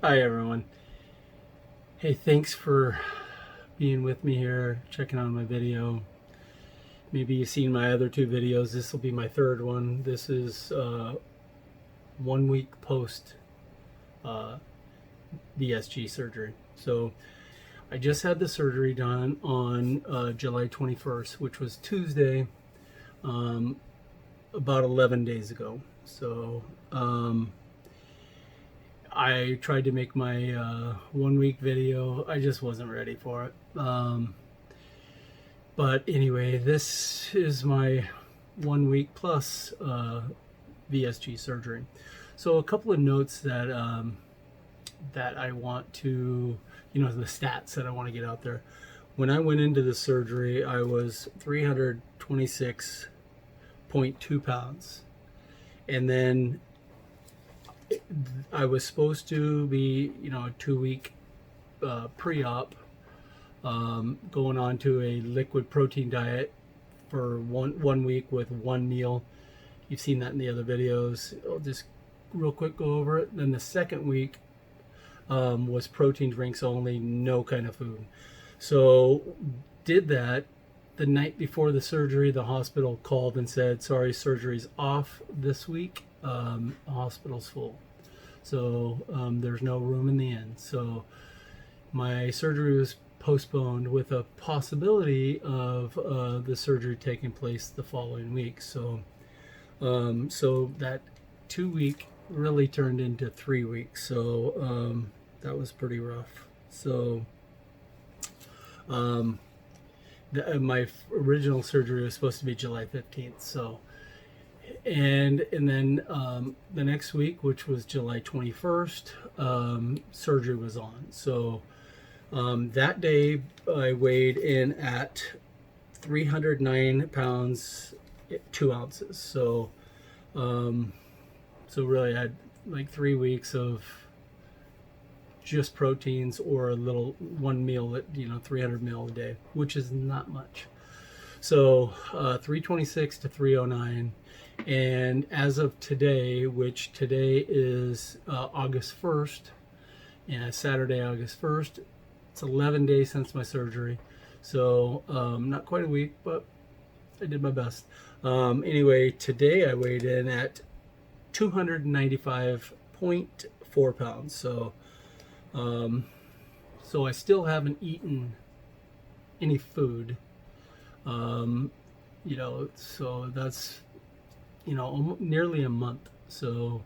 Hi everyone. Hey, thanks for being with me here, checking out my video. Maybe you've seen my other two videos. This will be my third one. This is 1 week post uh, VSG surgery. So I just had the surgery done on July 21st, which was Tuesday, about 11 days ago. So I tried to make my 1 week video. I just wasn't ready for it. But anyway, this is my 1 week plus VSG surgery. So a couple of notes that that I want to, the stats that I want to get out there. When I went into the surgery, I was 326.2 pounds, and then I was supposed to be, a 2 week pre-op, going on to a liquid protein diet for one week with one meal. You've seen that in the other videos. I'll just real quick go over it. Then the second week was protein drinks only, no kind of food. So did that. The night before the surgery, the hospital called and said, sorry, surgery's off this week. The hospital's full. So there's no room in the inn. So my surgery was postponed with a possibility of the surgery taking place the following week. So that 2 week really turned into 3 weeks. So that was pretty rough. So my original surgery was supposed to be July 15th. So and then the next week, which was July 21st, surgery was on. So that day I weighed in at 309 pounds 2 ounces. So really I had like 3 weeks of just proteins or a little one meal at 300 mil a day, which is not much. So 326 to 309. And as of today, which today is August 1st, and Saturday, August 1st, it's 11 days since my surgery. So not quite a week, but I did my best. Anyway, today I weighed in at 295.4 pounds. So I still haven't eaten any food. So that's nearly a month. So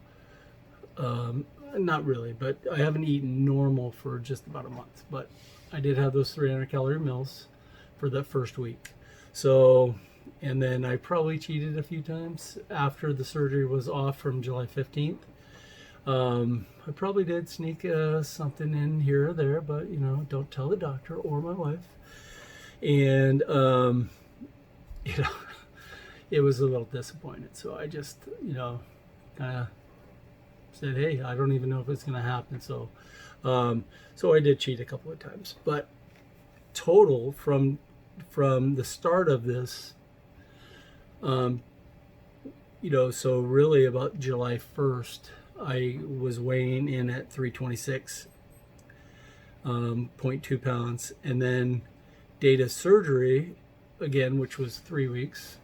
not really, but I haven't eaten normal for just about a month. But I did have those 300 calorie meals for that first week. So, and then I probably cheated a few times after the surgery was off from July 15th. I probably did sneak something in here or there, but don't tell the doctor or my wife. And it was a little disappointed. So I just, kind of said, hey, I don't even know if it's going to happen. So I did cheat a couple of times. But total from the start of this, so really about July 1st, I was weighing in at 326.2 pounds. And then date of surgery, again, which was 3 weeks,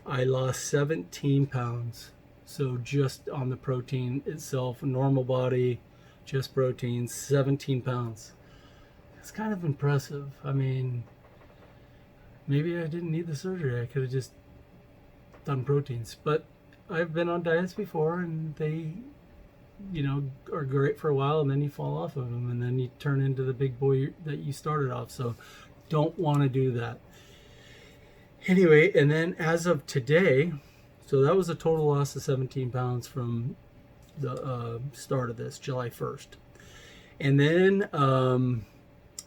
I lost 17 pounds. So just on the protein itself, normal body, just protein, 17 pounds. It's kind of impressive. I mean, maybe I didn't need the surgery. I could have just done proteins. But I've been on diets before, and they, are great for a while, and then you fall off of them, and then you turn into the big boy that you started off. So don't want to do that. Anyway, and then as of today, so that was a total loss of 17 pounds from the start of this, July 1st. And then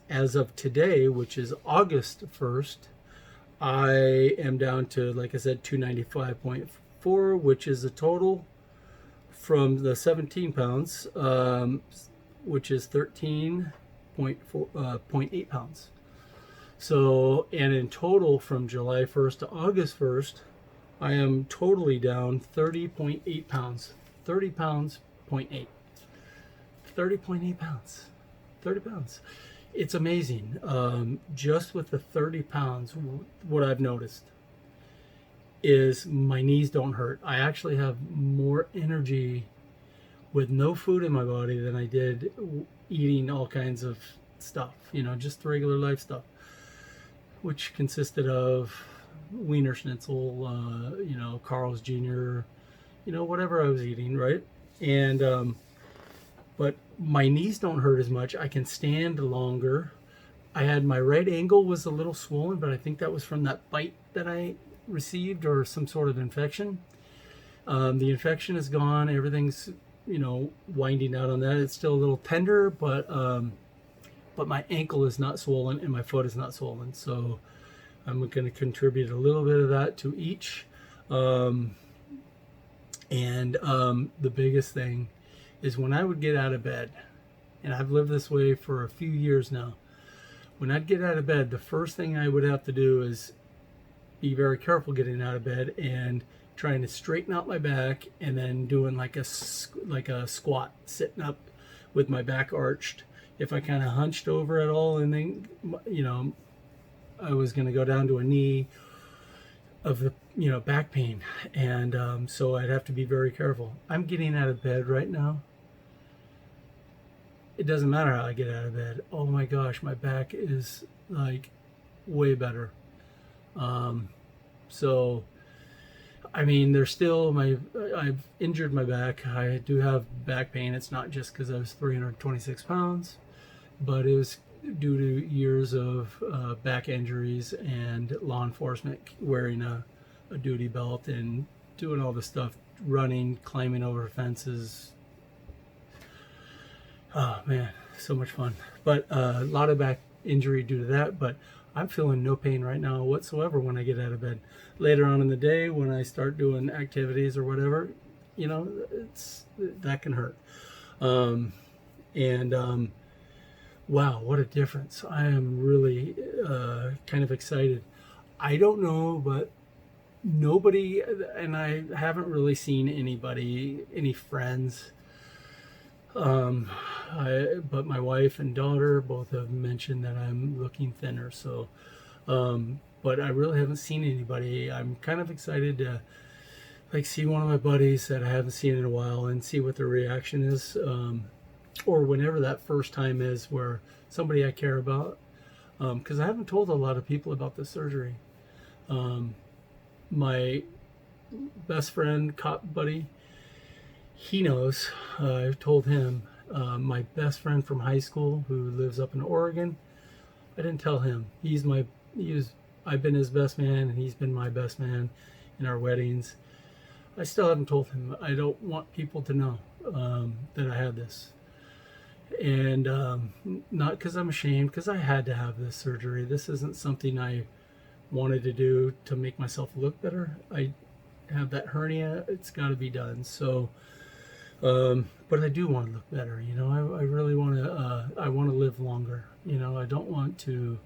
as of today, which is August 1st, I am down to, like I said, 295.4, which is a total from the 17 pounds, which is 13.8 pounds. So, and in total from July 1st to August 1st, I am totally down 30.8 pounds. 30 pounds, 0.8. 30.8 pounds. 30 pounds. It's amazing. Just with the 30 pounds, what I've noticed is my knees don't hurt. I actually have more energy with no food in my body than I did eating all kinds of stuff, just regular life stuff, which consisted of Wiener Schnitzel, Carl's Jr., whatever I was eating, right? And, but my knees don't hurt as much. I can stand longer. I had my right ankle was a little swollen, but I think that was from that bite that I received or some sort of infection. The infection is gone. Everything's, winding out on that. It's still a little tender, but my ankle is not swollen and my foot is not swollen. So I'm going to contribute a little bit of that to each. The biggest thing is when I would get out of bed, and I've lived this way for a few years now, when I'd get out of bed, the first thing I would have to do is be very careful getting out of bed and trying to straighten out my back, and then doing like a squat, sitting up with my back arched. If I kind of hunched over at all, and then I was going to go down to a knee of the back pain, and so I'd have to be very careful. I'm getting out of bed right now. It doesn't matter how I get out of bed. Oh my gosh, my back is like way better. So I mean, there's still I've injured my back. I do have back pain. It's not just because I was 326 pounds, but it was due to years of back injuries and law enforcement wearing a duty belt and doing all the stuff, running, climbing over fences. Oh man, so much fun. But a lot of back injury due to that, but I'm feeling no pain right now whatsoever when I get out of bed. Later on in the day, when I start doing activities or whatever, that can hurt. Wow, what a difference. I am really kind of excited. I don't know, but nobody, and I haven't really seen any friends, but my wife and daughter both have mentioned that I'm looking thinner, so but I really haven't seen anybody. I'm kind of excited to see one of my buddies that I haven't seen in a while and see what their reaction is, or whenever that first time is where somebody I care about, because I haven't told a lot of people about the surgery. My best friend, cop buddy, he knows. I've told him. My best friend from high school who lives up in Oregon, I didn't tell him. I've been his best man, and he's been my best man in our weddings. I still haven't told him. I don't want people to know that I had this. And not because I'm ashamed, because I had to have this surgery. This isn't something I wanted to do to make myself look better. I have that hernia. It's got to be done. So, but I do want to look better. I really want to. I want to live longer. I don't want to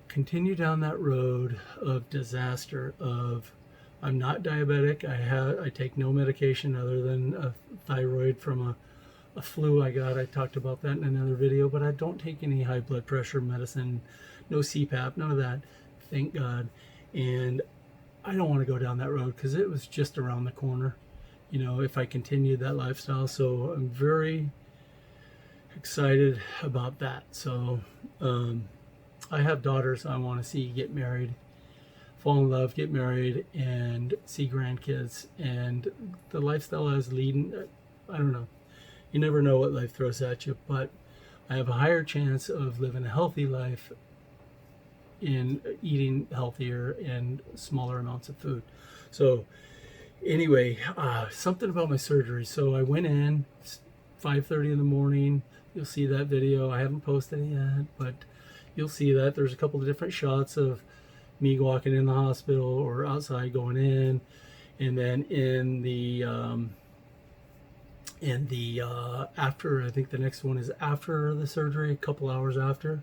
continue down that road of disaster. I'm not diabetic. I take no medication other than a thyroid from a flu I got. I talked about that in another video, but I don't take any high blood pressure medicine, no CPAP, none of that, thank God. And I don't want to go down that road because it was just around the corner, if I continued that lifestyle. So I'm very excited about that. So I have daughters I want to see get married, fall in love, get married, and see grandkids. And the lifestyle I was leading, I don't know. You never know what life throws at you, but I have a higher chance of living a healthy life in eating healthier and smaller amounts of food. So anyway, something about my surgery. So I went in 5:30 in the morning. You'll see that video. I haven't posted it yet, but you'll see that. There's a couple of different shots of me walking in the hospital or outside going in, and then in the after, I think the next one is after the surgery, a couple hours after,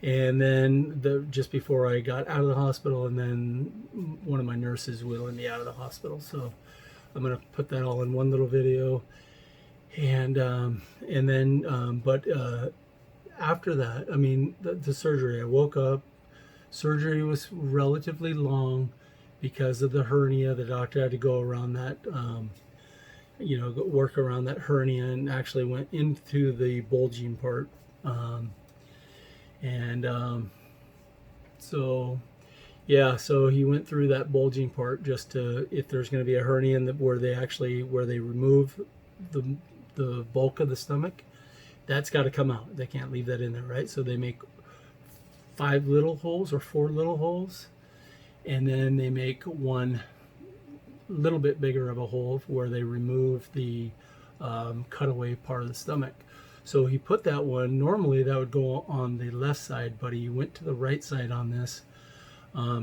and then just before I got out of the hospital, and then one of my nurses wheeling me out of the hospital. So I'm gonna put that all in one little video. And then but after that, I mean, the surgery, I woke up. Surgery was relatively long because of the hernia. The doctor had to go around that, work around that hernia, and actually went into the bulging part. Um, and so, yeah, so he went through that bulging part just to, if there's going to be a hernia where they remove the bulk of the stomach, that's got to come out. They can't leave that in there, right? So they make 5 little holes or 4 little holes, and then they make one little bit bigger of a hole where they remove the cutaway part of the stomach. So he put that one, normally that would go on the left side, but he went to the right side on this.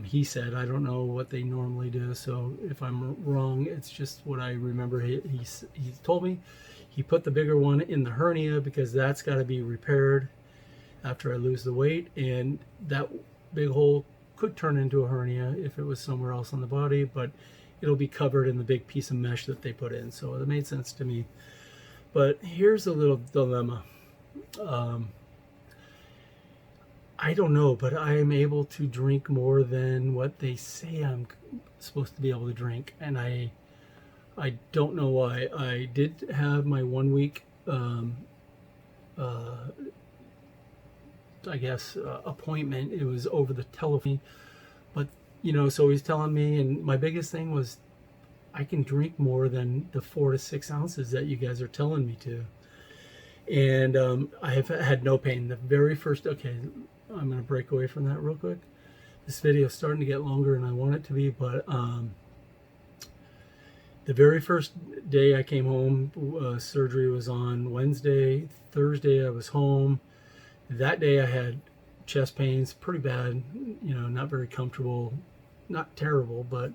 He said, I don't know what they normally do, so if I'm wrong, it's just what I remember. He told me he put the bigger one in the hernia because that's got to be repaired after I lose the weight, and that big hole could turn into a hernia if it was somewhere else on the body, but it'll be covered in the big piece of mesh that they put in. So it made sense to me. But here's a little dilemma. I don't know, but I am able to drink more than what they say I'm supposed to be able to drink, and I don't know why. I did have my 1 week appointment. It was over the telephone, but so he's telling me, and my biggest thing was I can drink more than the 4 to 6 ounces that you guys are telling me to, and I have had no pain. The very first, okay, I'm going to break away from that real quick. This video is starting to get longer than I want it to be, but the very first day I came home, surgery was on Wednesday. Thursday I was home. That day I had chest pains, pretty bad, not very comfortable, not terrible, but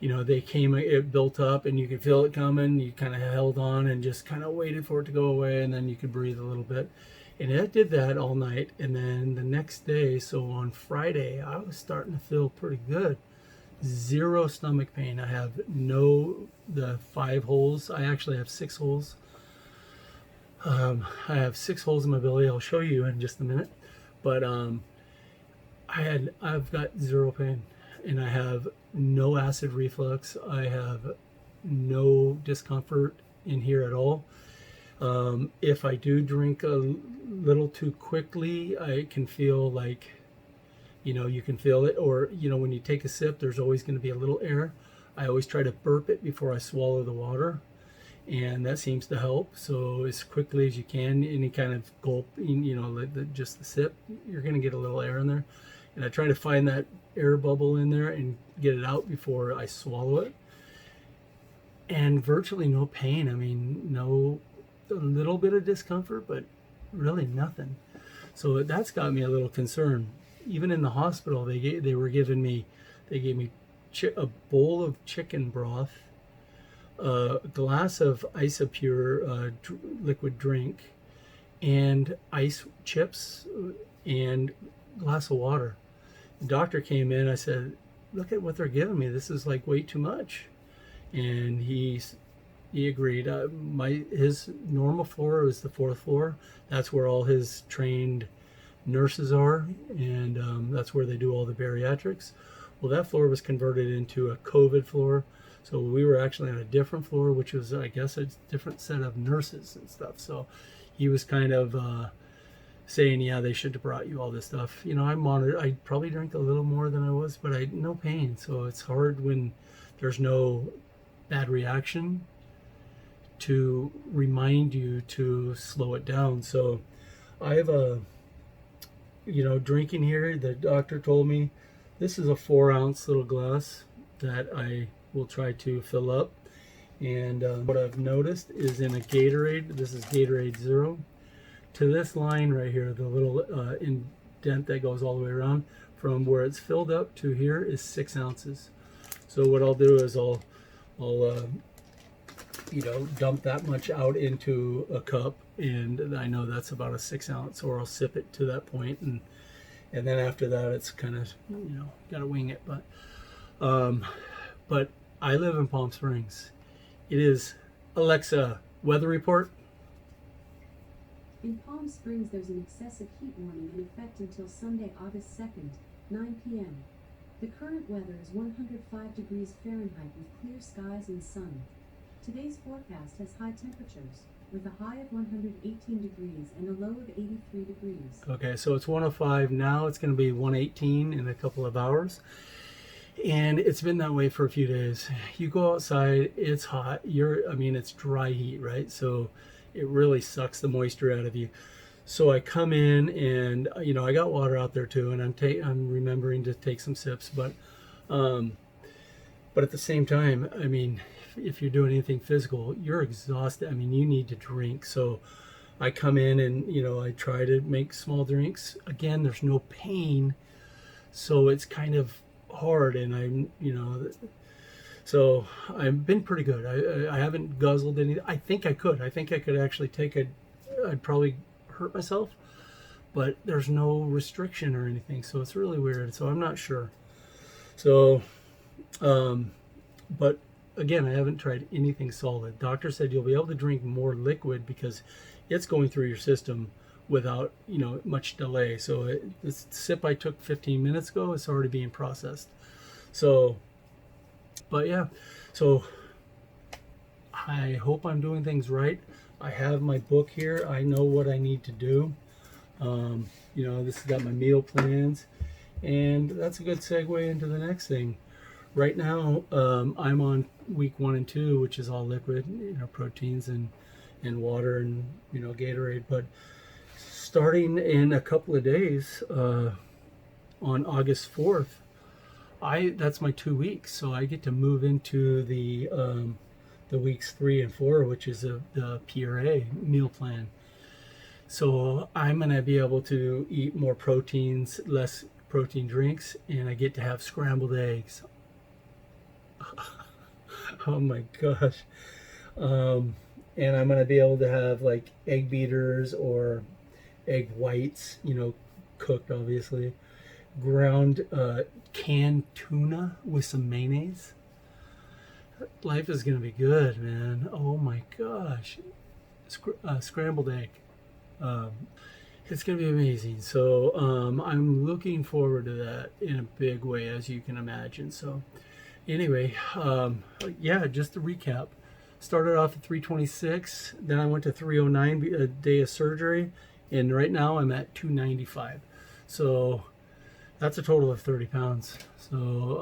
they came, it built up and you could feel it coming. You kind of held on and just kind of waited for it to go away, and then you could breathe a little bit. And it did that all night. And then the next day, so on Friday, I was starting to feel pretty good. 0 stomach pain. I have the 5 holes. I actually have 6 holes. I have 6 holes in my belly. I'll show you in just a minute. But I've got 0 pain, and I have no acid reflux. I have no discomfort in here at all. If I do drink a little too quickly, I can feel like, you can feel it, or, when you take a sip, there's always going to be a little air. I always try to burp it before I swallow the water, and that seems to help. So as quickly as you can, any kind of gulp, just the sip, you're going to get a little air in there. And I try to find that air bubble in there and get it out before I swallow it. And virtually no pain. I mean, a little bit of discomfort, but really nothing. So that's got me a little concerned. Even in the hospital, they gave me a bowl of chicken broth, a glass of Isopure liquid drink, and ice chips, and a glass of water. The doctor came in. I said, "Look at what they're giving me. This is like way too much." And he agreed. His normal floor is the 4th floor. That's where all his trained nurses are, and that's where they do all the bariatrics. Well, that floor was converted into a COVID floor, so we were actually on a different floor, which was, I guess, a different set of nurses and stuff. So he was kind of saying, yeah, they should have brought you all this stuff. I probably drank a little more than I was, but I had no pain. So it's hard when there's no bad reaction to remind you to slow it down. So I have drinking here. The doctor told me this is a 4-ounce little glass that I will try to fill up. And what I've noticed is in a Gatorade, this is Gatorade Zero, to this line right here, the little indent that goes all the way around, from where it's filled up to here is 6 ounces. So what I'll do is I'll dump that much out into a cup, and I know that's about a 6 ounce, or I'll sip it to that point, and then after that it's kind of, gotta wing it. But I live in Palm Springs. It is, Alexa, Weather report. In Palm Springs, there's an excessive heat warning in effect until Sunday, August 2nd, 9 p.m. The current weather is 105 degrees Fahrenheit with clear skies and sun. Today's forecast has high temperatures, with a high of 118 degrees and a low of 83 degrees. Okay, so it's 105 now. It's going to be 118 in a couple of hours. And it's been that way for a few days. You go outside, it's hot. It's dry heat, right? So it really sucks the moisture out of you. So I come in and, I got water out there too, and I'm remembering to take some sips, but at the same time, if you're doing anything physical, you're exhausted. You need to drink. So I come in and, I try to make small drinks. Again, there's no pain, so it's kind of hard, and so I've been pretty good. I haven't guzzled any. I think I could actually I'd probably hurt myself, but there's no restriction or anything, so it's really weird. So I'm not sure. So, but again, I haven't tried anything solid. Doctor said you'll be able to drink more liquid because it's going through your system without much delay. So this sip I took 15 minutes ago, it's already being processed. So, but yeah, so I hope I'm doing things right. I have my book here. I know what I need to do. This has got my meal plans, and that's a good segue into the next thing. Right now, I'm on week 1 and 2, which is all liquid, proteins and water and Gatorade. But starting in a couple of days, on August 4th, that's my 2 weeks, so I get to move into the weeks 3 and 4, which is the PRA meal plan. So I'm gonna be able to eat more proteins, less protein drinks, and I get to have scrambled eggs. Oh my gosh. And I'm gonna be able to have like egg beaters or egg whites, cooked obviously, ground canned tuna with some mayonnaise. Life is gonna be good, man. Oh my gosh. Scrambled egg. It's gonna be amazing. So I'm looking forward to that in a big way, as you can imagine. So anyway, just to recap, started off at 326, then I went to 309 a day of surgery, and right now I'm at 295. So that's a total of 30 pounds. So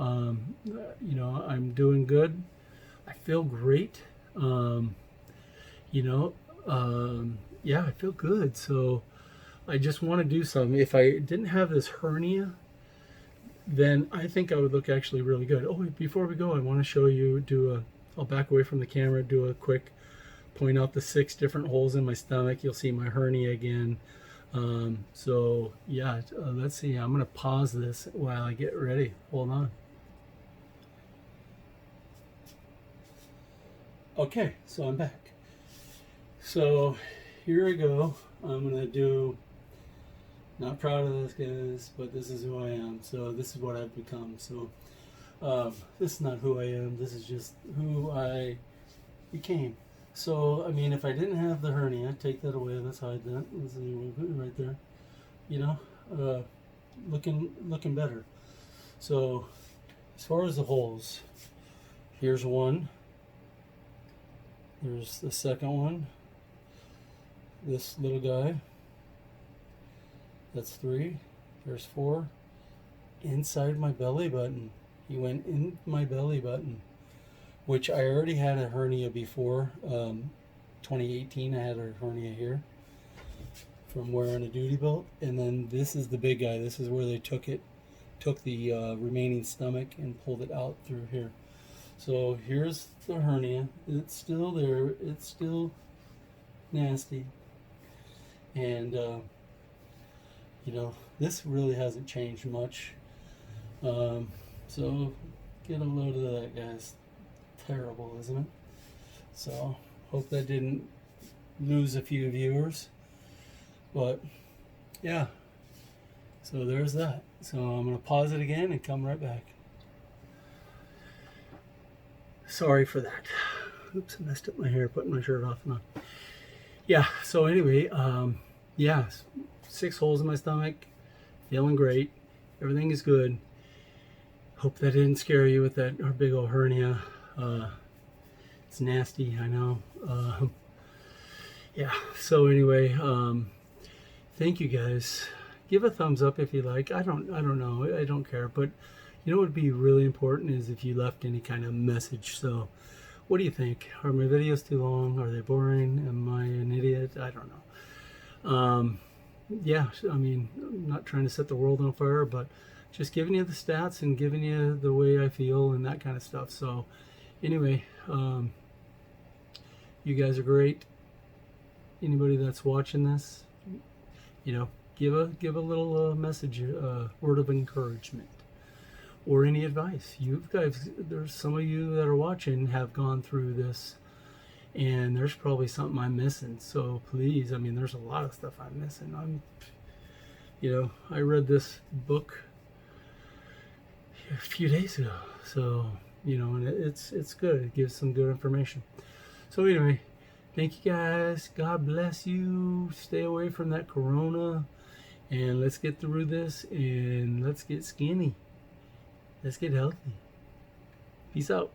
I'm doing good. I feel great. I feel good. So I just want to do something. If I didn't have this hernia, then I think I would look actually really good. Oh, before we go, I want to show you, I'll back away from the camera, do a quick point out the 6 different holes in my stomach. You'll see my hernia again. Let's see. I'm going to pause this while I get ready. Hold on. Okay, so I'm back. So here I go. I'm going to do, not proud of this, guys, but this is who I am. So this is what I've become. So this is not who I am. This is just who I became. So, if I didn't have the hernia, take that away. Let's hide that. Let's see, we'll put it right there. Looking better. So, as far as the holes, here's one. There's the second one. This little guy. That's 3. There's 4. Inside my belly button. He went in my belly button, which I already had a hernia before. 2018, I had a hernia here from wearing a duty belt. And then this is the big guy. This is where they took the remaining stomach and pulled it out through here. So here's the hernia. It's still there. It's still nasty. And, this really hasn't changed much. So get a load of that, guys. Terrible, isn't it? So hope that didn't lose a few viewers. But yeah, so there's that. So I'm going to pause it again and come right back. Sorry for that. Oops, I messed up my hair putting my shirt off and on. Yeah, so anyway, yeah, 6 holes in my stomach, feeling great. Everything is good. Hope that didn't scare you with that big old hernia. It's nasty, I know. Yeah, so anyway, thank you guys. Give a thumbs up if you like. I don't know. I don't care. But you know what would be really important is if you left any kind of message. So what do you think? Are my videos too long? Are they boring? Am I an idiot? I don't know. Yeah, I mean, I'm not trying to set the world on fire, but just giving you the stats and giving you the way I feel and that kind of stuff. So anyway, you guys are great. Anybody that's watching this, you know, give a little message, word of encouragement, or any advice. You guys, there's some of you that are watching have gone through this, and there's probably something I'm missing. So please, I mean, there's a lot of stuff I'm missing. I read this book a few days ago, so and it's good. It gives some good information. So anyway, thank you guys. God bless you. Stay away from that corona, and let's get through this, and let's get skinny. Let's get healthy. Peace out.